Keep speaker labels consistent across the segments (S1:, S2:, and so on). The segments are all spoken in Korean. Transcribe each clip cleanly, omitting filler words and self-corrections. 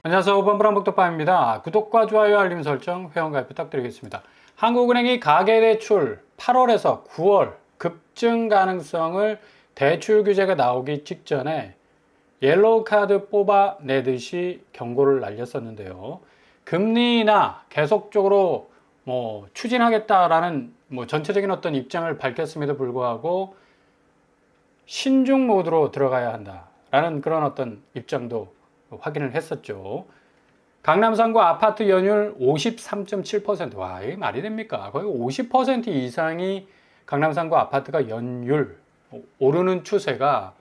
S1: 안녕하세요. 번브랑복덕방입니다. 구독과 좋아요, 알림 설정, 회원가입 부탁드리겠습니다. 한국은행이 가계대출 8월에서 9월 급증 가능성을 대출 규제가 나오기 직전에 옐로우 카드 뽑아내듯이 경고를 날렸었는데요. 금리 인하 계속적으로 추진하겠다라는 전체적인 어떤 입장을 밝혔음에도 불구하고 신중 모드로 들어가야 한다라는 그런 어떤 입장도 확인을 했었죠. 강남 상구 아파트 연율 53.7%. 와, 이게 말이 됩니까? 거의 50% 이상이 강남 상구 아파트가 연율 오르는 추세가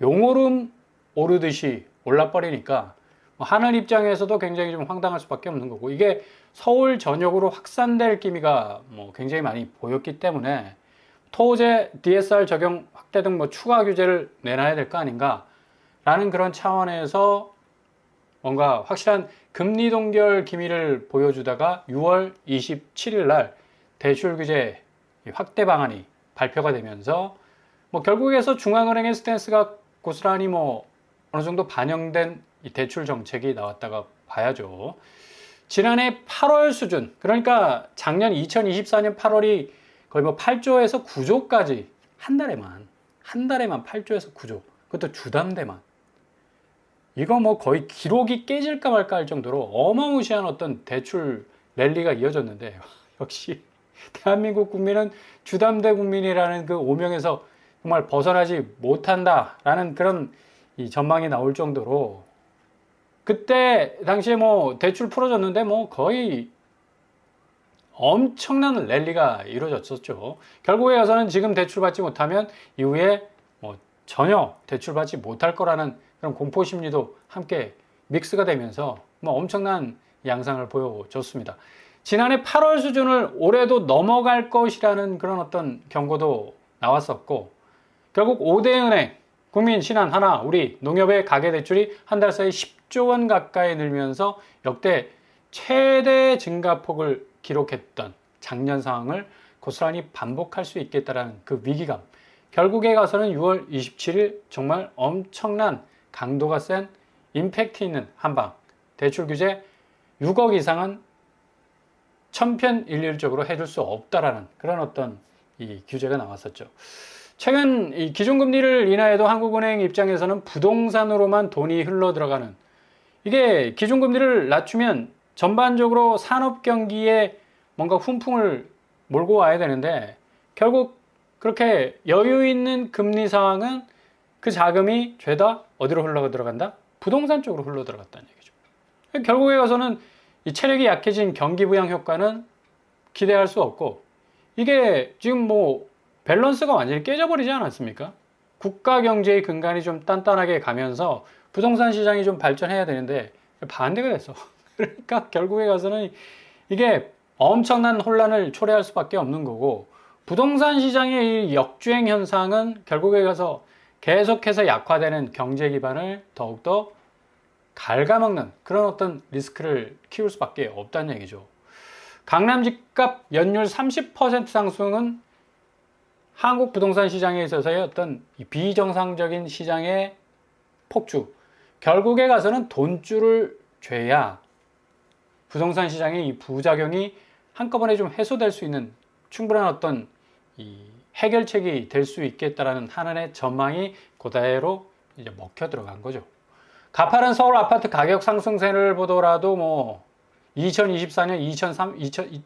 S1: 용오름 오르듯이 올라버리니까 하늘 입장에서도 굉장히 좀 황당할 수밖에 없는 거고, 이게 서울 전역으로 확산될 기미가 굉장히 많이 보였기 때문에 토제 DSR 적용 확대 등 추가 규제를 내놔야 될 거 아닌가 라는 그런 차원에서 뭔가 확실한 금리 동결 기미를 보여주다가 6월 27일 날 대출 규제 확대 방안이 발표가 되면서 결국에서 중앙은행의 스탠스가 고스란히 어느 정도 반영된 이 대출 정책이 나왔다가 봐야죠. 지난해 8월 수준, 그러니까 작년 2024년 8월이 거의 8조에서 9조까지 한 달에만 8조에서 9조, 그것도 주담대만. 이거 거의 기록이 깨질까 말까 할 정도로 어마무시한 어떤 대출 랠리가 이어졌는데, 역시 대한민국 국민은 주담대 국민이라는 그 오명에서 정말 벗어나지 못한다라는 그런 이 전망이 나올 정도로, 그때 당시에 대출 풀어줬는데 거의 엄청난 랠리가 이루어졌었죠. 결국에 가서는 지금 대출받지 못하면 이후에 전혀 대출받지 못할 거라는 그런 공포 심리도 함께 믹스가 되면서 엄청난 양상을 보여줬습니다. 지난해 8월 수준을 올해도 넘어갈 것이라는 그런 어떤 경고도 나왔었고, 결국 5대 은행, 국민, 신한, 하나, 우리, 농협의 가계대출이 한 달 사이 10조 원 가까이 늘면서 역대 최대 증가폭을 기록했던 작년 상황을 고스란히 반복할 수 있겠다라는 그 위기감, 결국에 가서는 6월 27일 정말 엄청난 강도가 센 임팩트 있는 한방, 대출 규제 6억 이상은 천편일률적으로 해줄 수 없다라는 그런 어떤 이 규제가 나왔었죠. 최근 이 기준금리를 인하해도 한국은행 입장에서는 부동산으로만 돈이 흘러 들어가는, 이게 기준금리를 낮추면 전반적으로 산업 경기에 뭔가 훈풍을 몰고 와야 되는데, 결국 그렇게 여유 있는 금리 상황은 그 자금이 죄다 어디로 흘러 들어간다? 부동산 쪽으로 흘러 들어갔다는 얘기죠. 결국에 가서는 이 체력이 약해진 경기 부양 효과는 기대할 수 없고, 이게 지금 밸런스가 완전히 깨져버리지 않았습니까? 국가 경제의 근간이 좀 단단하게 가면서 부동산 시장이 좀 발전해야 되는데 반대가 됐어. 그러니까 결국에 가서는 이게 엄청난 혼란을 초래할 수밖에 없는 거고, 부동산 시장의 이 역주행 현상은 결국에 가서 계속해서 약화되는 경제 기반을 더욱더 갉아먹는 그런 어떤 리스크를 키울 수밖에 없다는 얘기죠. 강남 집값 연율 30% 상승은 한국 부동산 시장에 있어서의 어떤 비정상적인 시장의 폭주, 결국에 가서는 돈줄을 죄야 부동산 시장의 이 부작용이 한꺼번에 좀 해소될 수 있는 충분한 어떤 이 해결책이 될 수 있겠다라는 하나의 전망이 그대로 이제 먹혀 들어간 거죠. 가파른 서울 아파트 가격 상승세를 보더라도 2024년,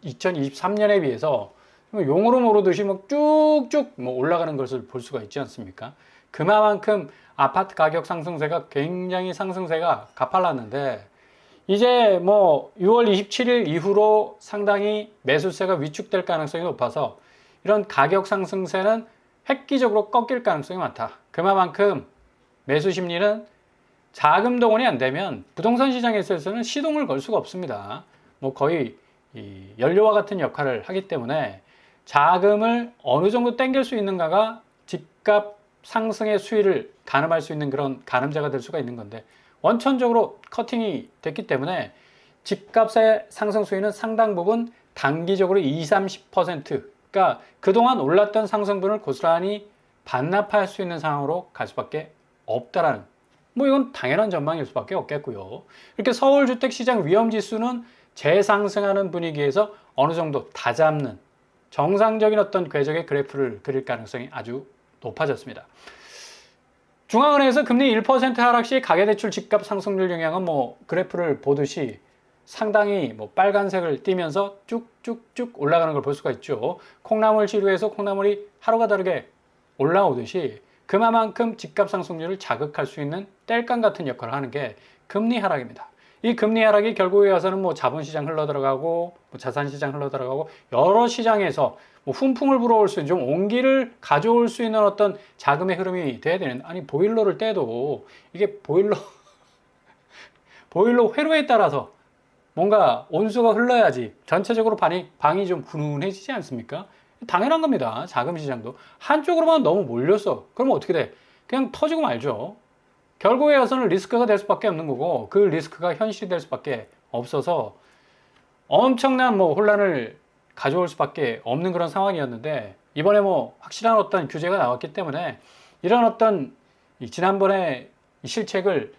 S1: 2023년에 비해서 용으로 모르듯이 쭉쭉 올라가는 것을 볼 수가 있지 않습니까? 그만큼 아파트 가격 상승세가 굉장히 상승세가 가팔랐는데, 이제 6월 27일 이후로 상당히 매수세가 위축될 가능성이 높아서 이런 가격 상승세는 획기적으로 꺾일 가능성이 많다. 그만큼 매수 심리는 자금 동원이 안 되면 부동산 시장에 있어서는 시동을 걸 수가 없습니다. 거의 이 연료와 같은 역할을 하기 때문에 자금을 어느 정도 땡길 수 있는가가 집값 상승의 수위를 가늠할 수 있는 그런 가늠자가 될 수가 있는 건데, 원천적으로 커팅이 됐기 때문에 집값의 상승 수위는 상당 부분 단기적으로 20-30%, 그러니까 그동안 올랐던 상승분을 고스란히 반납할 수 있는 상황으로 갈 수밖에 없다라는 뭐 이건 당연한 전망일 수밖에 없겠고요. 이렇게 서울 주택시장 위험지수는 재상승하는 분위기에서 어느 정도 다잡는 정상적인 어떤 궤적의 그래프를 그릴 가능성이 아주 높아졌습니다. 중앙은행에서 금리 1% 하락 시 가계대출 집값 상승률 영향은 뭐 그래프를 보듯이 상당히 뭐 빨간색을 띠면서 쭉쭉쭉 올라가는 걸 볼 수가 있죠. 콩나물 시루에서 콩나물이 하루가 다르게 올라오듯이 그만큼 집값 상승률을 자극할 수 있는 땔감 같은 역할을 하는 게 금리 하락입니다. 이 금리 하락이 결국에 와서는 뭐 자본시장 흘러들어가고 뭐 자산시장 흘러들어가고 여러 시장에서 뭐 훈풍을 불어올 수 있는 좀 온기를 가져올 수 있는 어떤 자금의 흐름이 돼야 되는, 아니 보일러를 떼도 이게 보일러 회로에 따라서 뭔가 온수가 흘러야지 전체적으로 방이 좀 훈훈해지지 않습니까? 당연한 겁니다. 자금 시장도 한쪽으로만 너무 몰렸어. 그러면 어떻게 돼? 그냥 터지고 말죠. 결국에 와서는 리스크가 될 수밖에 없는 거고, 그 리스크가 현실이 될 수밖에 없어서 엄청난 뭐 혼란을 가져올 수밖에 없는 그런 상황이었는데, 이번에 뭐 확실한 어떤 규제가 나왔기 때문에 이런 어떤 지난번에 이 실책을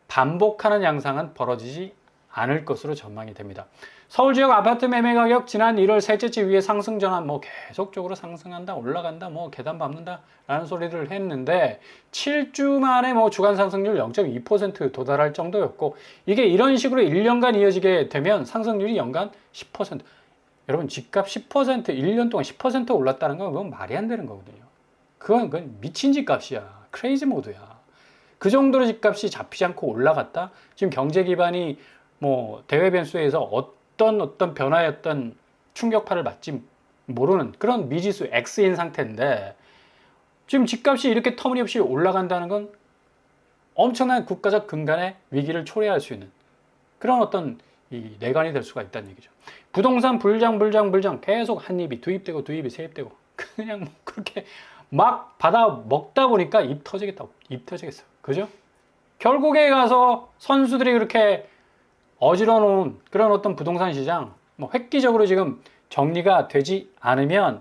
S1: 반복하는 양상은 벌어지지 않을 것으로 전망이 됩니다. 서울 지역 아파트 매매 가격 지난 1월 셋째 주 위에 상승 전환, 뭐 계속적으로 상승한다, 올라간다, 뭐 계단 밟는다 라는 소리를 했는데 7주 만에 뭐 주간 상승률 0.2% 도달할 정도였고, 이게 이런 식으로 1년간 이어지게 되면 상승률이 연간 10%. 여러분, 집값 10%, 1년 동안 10% 올랐다는 건 그건 말이 안 되는 거거든요. 그건 미친 집값이야. 크레이지 모드야. 그 정도로 집값이 잡히지 않고 올라갔다? 지금 경제 기반이 뭐 대외 변수에서 어떤 변화였던 충격파를 맞지 모르는 그런 미지수 X인 상태인데, 지금 집값이 이렇게 터무니없이 올라간다는 건 엄청난 국가적 근간의 위기를 초래할 수 있는 그런 어떤 이 내관이 될 수가 있다는 얘기죠. 부동산 불장 계속 한 입이 두입되고 두입이 세입되고 그냥 뭐 그렇게 막 받아 먹다 보니까 입 터지겠어. 그죠? 결국에 가서 선수들이 그렇게 어지러 놓은 그런 어떤 부동산 시장, 뭐 획기적으로 지금 정리가 되지 않으면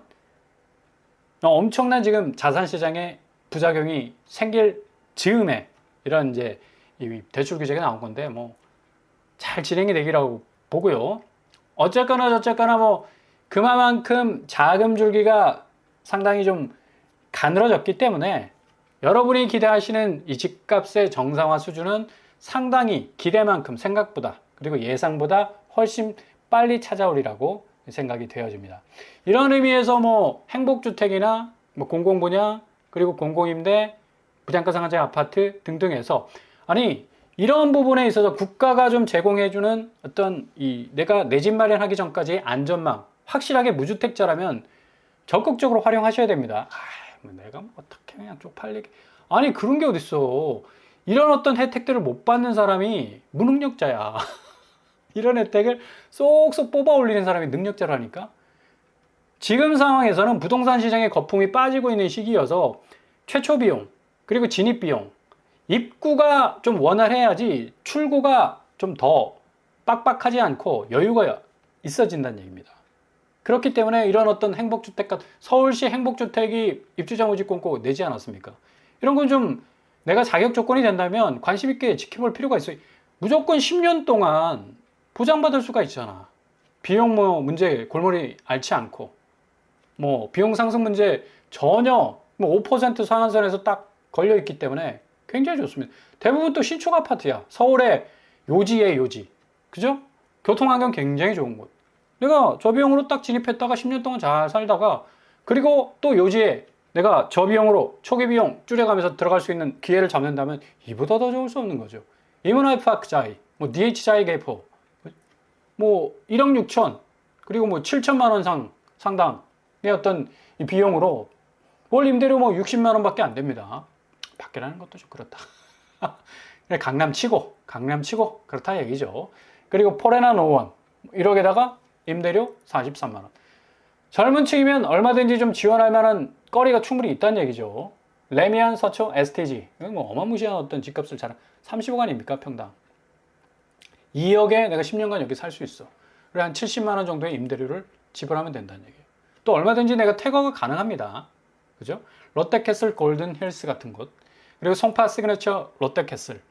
S1: 엄청난 지금 자산 시장에 부작용이 생길 즈음에 이런 이제 이 대출 규제가 나온 건데, 뭐 잘 진행이 되기라고 보고요. 어쨌거나 저쨌거나 뭐 그만큼 자금 줄기가 상당히 좀 가늘어졌기 때문에 여러분이 기대하시는 이 집값의 정상화 수준은 상당히 기대만큼 생각보다, 그리고 예상보다 훨씬 빨리 찾아오리라고 생각이 되어집니다. 이런 의미에서 뭐 행복주택이나 뭐 공공분양, 그리고 공공임대, 분양가 상한제 아파트 등등해서, 아니 이런 부분에 있어서 국가가 좀 제공해주는 어떤 내가 내 집 마련하기 전까지 안전망, 확실하게 무주택자라면 적극적으로 활용하셔야 됩니다. 뭐 내가 뭐 어떻게 그냥 쪽팔리게, 아니 그런 게 어딨어. 이런 어떤 혜택들을 못 받는 사람이 무능력자야. 이런 혜택을 쏙쏙 뽑아 올리는 사람이 능력자라니까. 지금 상황에서는 부동산 시장의 거품이 빠지고 있는 시기여서 최초 비용, 그리고 진입 비용, 입구가 좀 원활해야지 출구가 좀 더 빡빡하지 않고 여유가 있어진다는 얘기입니다. 그렇기 때문에 이런 어떤 행복주택 같은, 서울시 행복주택이 입주자 모집 공고 내지 않았습니까? 이런 건 좀 내가 자격 조건이 된다면 관심 있게 지켜볼 필요가 있어요. 무조건 10년 동안 보장받을 수가 있잖아. 비용 뭐 문제 골머리 앓지 않고, 뭐 비용 상승 문제 전혀 뭐 5% 상한선에서 딱 걸려 있기 때문에 굉장히 좋습니다. 대부분 또 신축 아파트야. 서울의 요지의 요지. 그죠? 교통환경 굉장히 좋은 곳. 내가 저비용으로 딱 진입했다가 10년 동안 잘 살다가, 그리고 또 요지에 내가 저비용으로 초기 비용 줄여가면서 들어갈 수 있는 기회를 잡는다면 이보다 더 좋을 수 없는 거죠. 이문아이파크 자이, 뭐 DH 자이 개포, 뭐 1억 6천, 그리고 뭐 7천만 원 상당의 어떤 이 비용으로 월 임대료 뭐 60만 원밖에 안 됩니다. 밖에라는 것도 좀 그렇다. 강남 치고 그렇다 얘기죠. 그리고 포레나 노원 1억에다가 임대료 43만 원. 젊은 층이면 얼마든지 좀 지원할 만한 거리가 충분히 있다는 얘기죠. 레미안, 서초, STG, 뭐 어마무시한 어떤 집값을 잘 35억 아닙니까 평당. 2억에 내가 10년간 여기 살 수 있어. 그래 한 70만 원 정도의 임대료를 지불하면 된다는 얘기예요. 또 얼마든지 내가 퇴거가 가능합니다. 그죠? 롯데캐슬 골든 힐스 같은 곳. 그리고 송파 시그니처 롯데캐슬.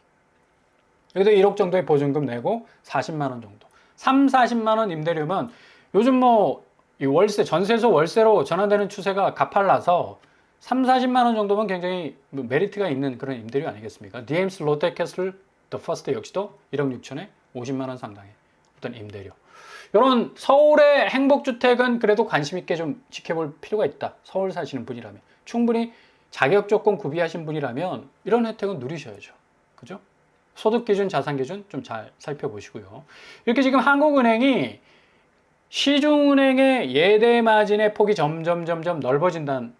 S1: 여기도 1억 정도의 보증금 내고 40만 원 정도. 3, 40만 원 임대료면 요즘 뭐 이 월세, 전세에서 월세로 전환되는 추세가 가팔라서 3, 40만 원 정도면 굉장히 메리트가 있는 그런 임대료 아니겠습니까? DMC 롯데캐슬 더 퍼스트 역시도 1억 6천에 50만 원 상당의 어떤 임대료. 이런 서울의 행복주택은 그래도 관심 있게 좀 지켜볼 필요가 있다. 서울 사시는 분이라면. 충분히 자격 조건 구비하신 분이라면 이런 혜택은 누리셔야죠. 그죠? 소득 기준, 자산 기준 좀 잘 살펴보시고요. 이렇게 지금 한국은행이 시중은행의 예대 마진의 폭이 점점 넓어진다는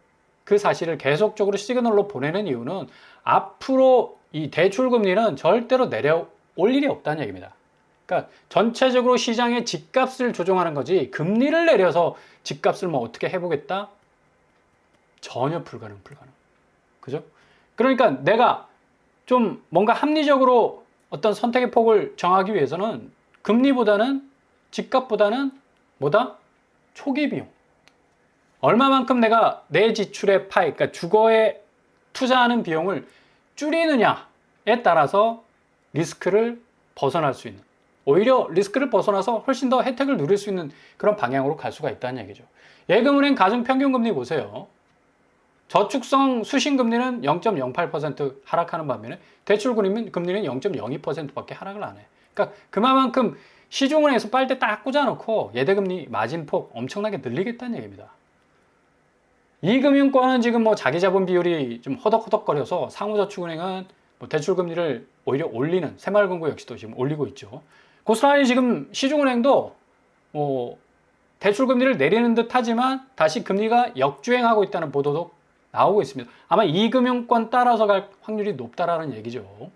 S1: 그 사실을 계속적으로 시그널로 보내는 이유는 앞으로 이 대출 금리는 절대로 내려올 일이 없다는 얘기입니다. 그러니까 전체적으로 시장의 집값을 조정하는 거지 금리를 내려서 집값을 뭐 어떻게 해보겠다? 전혀 불가능. 그죠? 그러니까 내가 좀 뭔가 합리적으로 어떤 선택의 폭을 정하기 위해서는 금리보다는 집값보다는 뭐다? 초기 비용. 얼마만큼 내가 내 지출의 파이, 그러니까 주거에 투자하는 비용을 줄이느냐에 따라서 리스크를 벗어날 수 있는, 오히려 리스크를 벗어나서 훨씬 더 혜택을 누릴 수 있는 그런 방향으로 갈 수가 있다는 얘기죠. 예금은행 가중평균금리 보세요. 저축성 수신금리는 0.08% 하락하는 반면에 대출금리는 0.02%밖에 하락을 안 해. 그러니까 그만큼 시중은행에서 빨대 딱 꽂아놓고 예대금리 마진폭 엄청나게 늘리겠다는 얘기입니다. 이금융권은 지금 뭐 자기 자본 비율이 좀 허덕허덕거려서 상호저축은행은 뭐 대출금리를 오히려 올리는 새마을금고 역시도 지금 올리고 있죠. 고스란히 지금 시중은행도 뭐 대출금리를 내리는 듯 하지만 다시 금리가 역주행하고 있다는 보도도 나오고 있습니다. 아마 이금융권 따라서 갈 확률이 높다라는 얘기죠.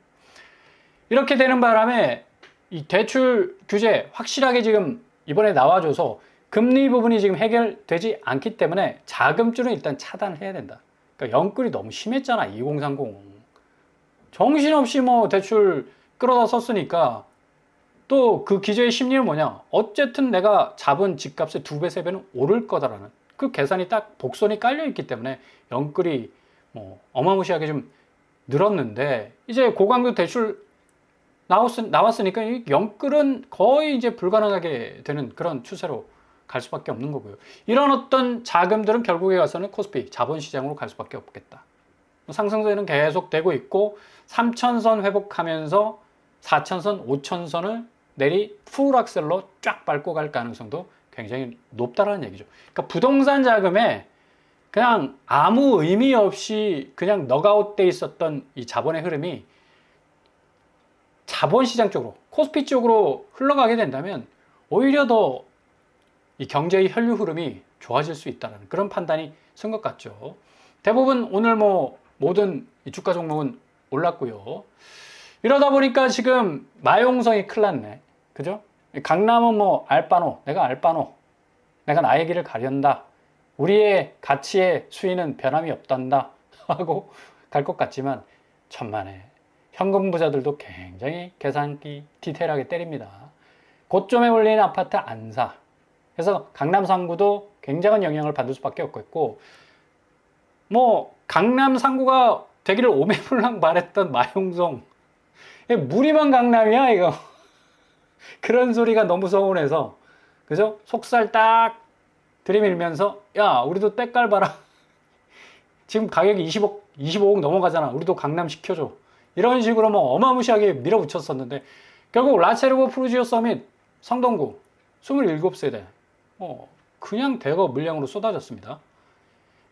S1: 이렇게 되는 바람에 이 대출 규제 확실하게 지금 이번에 나와줘서 금리 부분이 지금 해결되지 않기 때문에 자금줄은 일단 차단을 해야 된다. 그러니까 영끌이 너무 심했잖아. 2030. 정신없이 뭐 대출 끌어다 썼으니까 또 그 기저의 심리는 뭐냐. 어쨌든 내가 잡은 집값의 2배, 3배는 오를 거다라는 그 계산이 딱 복선이 깔려 있기 때문에 영끌이 뭐 어마무시하게 좀 늘었는데 이제 고강도 대출 나왔으니까 이 영끌은 거의 이제 불가능하게 되는 그런 추세로 갈 수밖에 없는 거고요. 이런 어떤 자금들은 결국에 가서는 코스피 자본시장으로 갈 수밖에 없겠다. 상승세는 계속 되고 있고 3천선 회복하면서 4천선, 5천선을 내리 풀악셀로 쫙 밟고 갈 가능성도 굉장히 높다라는 얘기죠. 그러니까 부동산 자금에 그냥 아무 의미 없이 그냥 넉아웃돼 있었던 이 자본의 흐름이 자본시장 쪽으로, 코스피 쪽으로 흘러가게 된다면 오히려 더 이 경제의 혈류 흐름이 좋아질 수 있다는 그런 판단이 쓴 것 같죠. 대부분 오늘 뭐 모든 주가 종목은 올랐고요. 이러다 보니까 지금 마용성이 큰일 났네. 그죠? 강남은 뭐 알바노, 내가 나의 길을 가련다. 우리의 가치의 수위는 변함이 없단다 하고 갈 것 같지만 천만에 현금 부자들도 굉장히 계산기 디테일하게 때립니다. 고점에 올리는 아파트 안 사. 그래서 강남 상구도 굉장한 영향을 받을 수밖에 없겠고, 뭐 강남 상구가 되기를 오매불랑 말했던 마용성, 무늬만 강남이야 이거. 그런 소리가 너무 서운해서, 그죠? 속살 딱 들이밀면서 야 우리도 때깔 봐라. 지금 가격이 25억 넘어가잖아. 우리도 강남 시켜줘. 이런 식으로 뭐 어마무시하게 밀어붙였었는데 결국 라체르고 프루지오 서밋 성동구 27세대 그냥 대거 물량으로 쏟아졌습니다.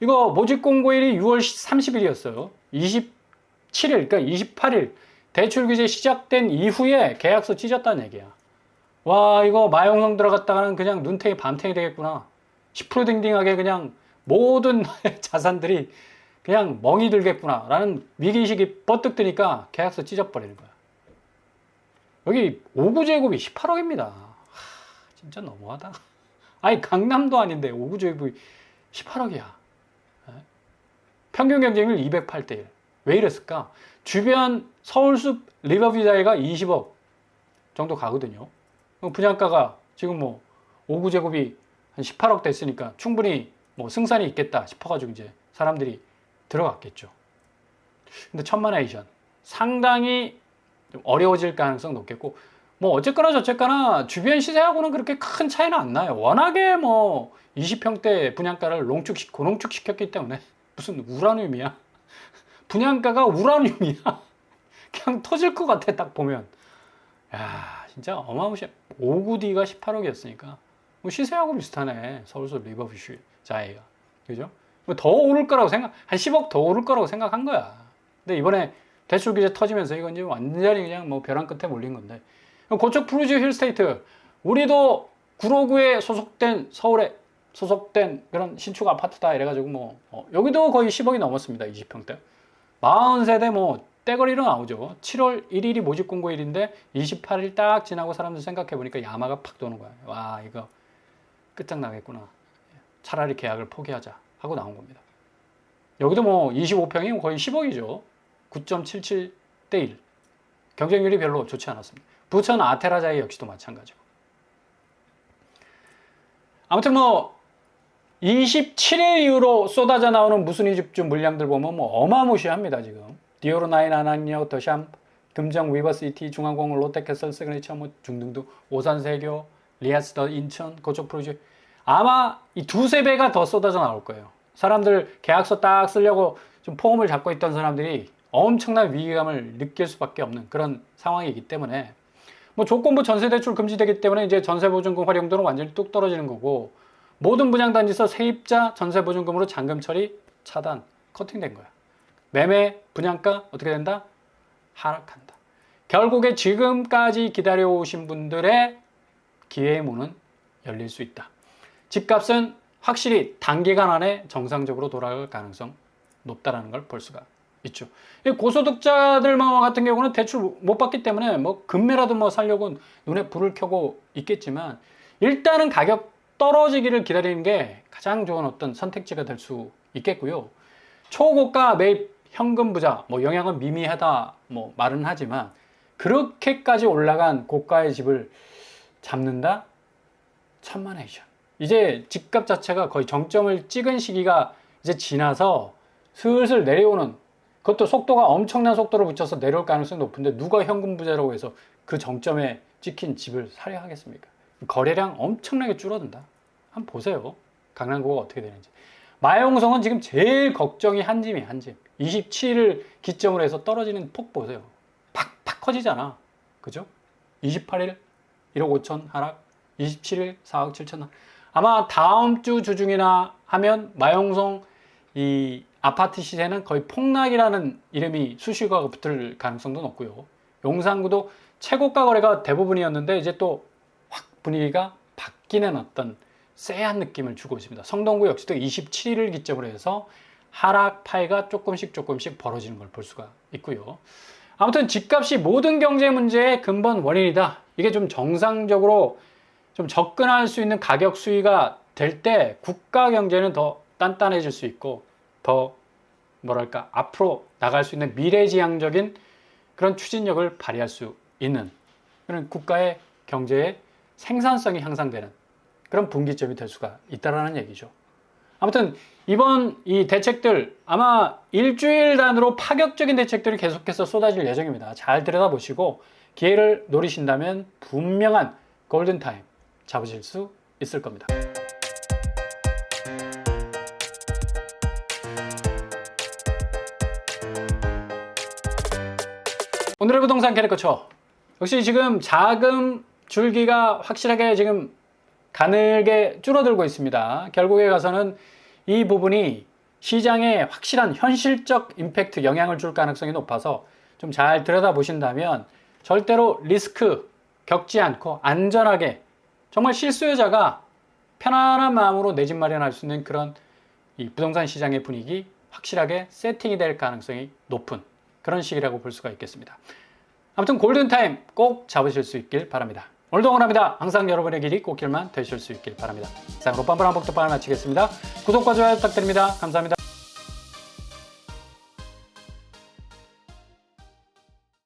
S1: 이거 모집 공고일이 6월 30일이었어요. 27일, 그러니까 28일 대출 규제 시작된 이후에 계약서 찢었다는 얘기야. 와 이거 마용성 들어갔다가는 그냥 눈탱이 밤탱이 되겠구나. 10% 딩딩하게 그냥 모든 자산들이 그냥 멍이 들겠구나 라는 위기의식이 버뜩 드니까 계약서 찢어버리는 거야. 여기 5구제곱이 18억입니다. 진짜 너무하다. 아니 강남도 아닌데 5구제곱이 18억이야. 평균 경쟁률 208대 1. 왜 이랬을까? 주변 서울숲 리버뷰자이가 20억 정도 가거든요. 분양가가 지금 뭐 5구제곱이 한 18억 됐으니까 충분히 뭐 승산이 있겠다 싶어가지고 이제 사람들이 들어갔겠죠. 근데 천만에이션 상당히 좀 어려워질 가능성 높겠고, 뭐 어쨌거나 저쨌거나 주변 시세하고는 그렇게 큰 차이는 안 나요. 워낙에 뭐 20평대 분양가를 고농축시켰기 때문에 무슨 우라늄이야. 분양가가 우라늄이야. 그냥 터질 것 같아 딱 보면. 야 진짜 어마무시해. 5구D가 18억이었으니까 뭐 시세하고 비슷하네. 서울서 리버뷰시 자이가. 그죠? 뭐 더 오를 거라고 한 10억 더 오를 거라고 생각한 거야. 근데 이번에 대출 규제 터지면서 이건 이제 완전히 그냥 뭐 벼랑 끝에 몰린 건데. 고척 푸르지 힐스테이트. 우리도 구로구에 소속된, 서울에 소속된 그런 신축 아파트다 이래가지고 뭐 여기도 거의 10억이 넘었습니다. 20평대. 40세대 뭐 떼거리로 나오죠. 7월 1일이 모집 공고일인데 28일 딱 지나고 사람들 생각해보니까 야마가 팍 도는 거야. 와 이거 끝장나겠구나. 차라리 계약을 포기하자 하고 나온 겁니다. 여기도 뭐 25평이 거의 10억이죠. 9.77대 1. 경쟁률이 별로 좋지 않았습니다. 부천 아테라자이 역시도 마찬가지고. 아무튼 뭐 27일 이후로 쏟아져 나오는 무순위 집주 물량들 보면 뭐 어마무시합니다. 지금 디오로 나인 아나니어 더샴 금정 위버시티 중앙공원 롯데캐슬 시그니처 뭐 중등등 오산세교 리아스 더 인천 고척 프로젝트 아마 이 두세 배가 더 쏟아져 나올 거예요. 사람들 계약서 딱 쓰려고 좀 폼을 잡고 있던 사람들이 엄청난 위기감을 느낄 수밖에 없는 그런 상황이기 때문에 뭐 조건부 전세대출 금지되기 때문에 이제 전세보증금 활용도는 완전히 뚝 떨어지는 거고 모든 분양단지에서 세입자 전세보증금으로 잔금 처리 차단 커팅된 거야. 매매 분양가 어떻게 된다? 하락한다. 결국에 지금까지 기다려오신 분들의 기회의 문은 열릴 수 있다. 집값은 확실히 단기간 안에 정상적으로 돌아갈 가능성 높다라는 걸 볼 수가 있죠. 고소득자들 같은 경우는 대출 못 받기 때문에 뭐 금매라도 뭐 살려고 눈에 불을 켜고 있겠지만 일단은 가격 떨어지기를 기다리는 게 가장 좋은 어떤 선택지가 될 수 있겠고요. 초고가 매입 현금 부자 뭐 영향은 미미하다 뭐 말은 하지만 그렇게까지 올라간 고가의 집을 잡는다? 천만에이션. 이제 집값 자체가 거의 정점을 찍은 시기가 이제 지나서 슬슬 내려오는 그것도 속도가 엄청난 속도를 붙여서 내려올 가능성이 높은데 누가 현금 부자라고 해서 그 정점에 찍힌 집을 사려 하겠습니까? 거래량 엄청나게 줄어든다. 한번 보세요. 강남구가 어떻게 되는지. 마용성은 지금 제일 걱정이 한 집이에요. 한 집. 27일 기점으로 해서 떨어지는 폭 보세요. 팍팍 커지잖아. 그죠? 28일 1억 5천 하락. 27일 4억 7천 하락. 아마 다음 주 주중이나 하면 마용성 이 아파트 시세는 거의 폭락이라는 이름이 수식어가 붙을 가능성도 높고요. 용산구도 최고가 거래가 대부분이었는데 이제 또 확 분위기가 바뀌는 어떤 쎄한 느낌을 주고 있습니다. 성동구 역시도 27일을 기점으로 해서 하락 파이가 조금씩 벌어지는 걸 볼 수가 있고요. 아무튼 집값이 모든 경제 문제의 근본 원인이다. 이게 좀 정상적으로 좀 접근할 수 있는 가격 수위가 될 때 국가 경제는 더 단단해질 수 있고 더 뭐랄까 앞으로 나갈 수 있는 미래지향적인 그런 추진력을 발휘할 수 있는 그런 국가의 경제의 생산성이 향상되는 그런 분기점이 될 수가 있다라는 얘기죠. 아무튼 이번 이 대책들 아마 일주일 단으로 파격적인 대책들이 계속해서 쏟아질 예정입니다. 잘 들여다보시고 기회를 노리신다면 분명한 골든타임 잡으실 수 있을 겁니다. 오늘의 부동산 캐리커처. 역시 지금 자금 줄기가 확실하게 지금 가늘게 줄어들고 있습니다. 결국에 가서는 이 부분이 시장에 확실한 현실적 임팩트 영향을 줄 가능성이 높아서 좀 잘 들여다보신다면 절대로 리스크 겪지 않고 안전하게 정말 실수요자가 편안한 마음으로 내 집 마련할 수 있는 그런 이 부동산 시장의 분위기 확실하게 세팅이 될 가능성이 높은 그런 시기라고 볼 수가 있겠습니다. 아무튼 골든타임 꼭 잡으실 수 있길 바랍니다. 오늘도 응원합니다. 항상 여러분의 길이 꽃길만 되실 수 있길 바랍니다. 이상으로 빰빰한 복덕방을 마치겠습니다. 구독과 좋아요 부탁드립니다. 감사합니다.